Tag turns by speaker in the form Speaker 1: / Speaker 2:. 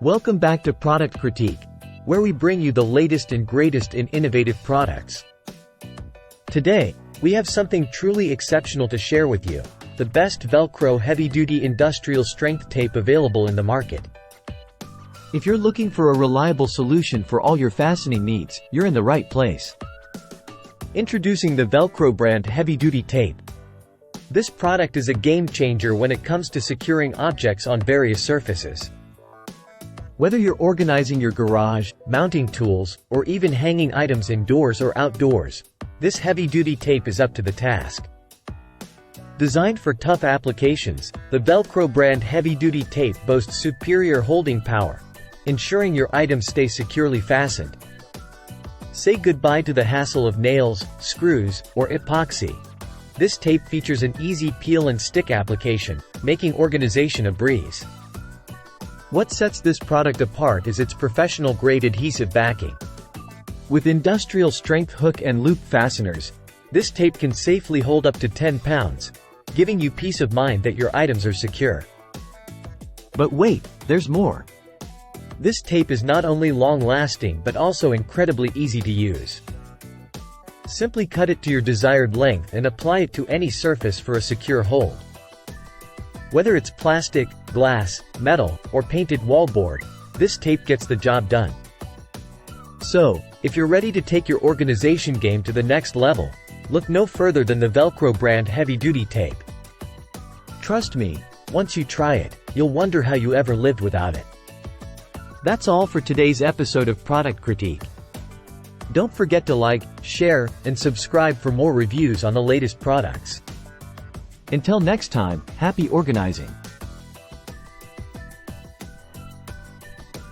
Speaker 1: Welcome back to Product Critique, where we bring you the latest and greatest in innovative products. Today, we have something truly exceptional to share with you, the best Velcro heavy-duty industrial strength tape available in the market. If you're looking for a reliable solution for all your fastening needs, you're in the right place. Introducing the Velcro brand heavy-duty tape. This product is a game-changer when it comes to securing objects on various surfaces. Whether you're organizing your garage, mounting tools, or even hanging items indoors or outdoors, this heavy-duty tape is up to the task. Designed for tough applications, the Velcro brand heavy-duty tape boasts superior holding power, ensuring your items stay securely fastened. Say goodbye to the hassle of nails, screws, or epoxy. This tape features an easy peel and stick application, making organization a breeze. What sets this product apart is its professional-grade adhesive backing. With industrial-strength hook and loop fasteners, this tape can safely hold up to 10 pounds, giving you peace of mind that your items are secure. But wait, there's more. This tape is not only long-lasting but also incredibly easy to use. Simply cut it to your desired length and apply it to any surface for a secure hold. Whether it's plastic, glass, metal, or painted wallboard, this tape gets the job done. So, if you're ready to take your organization game to the next level, look no further than the Velcro brand heavy-duty tape. Trust me, once you try it, you'll wonder how you ever lived without it. That's all for today's episode of Product Critique. Don't forget to like, share, and subscribe for more reviews on the latest products. Until next time, happy organizing!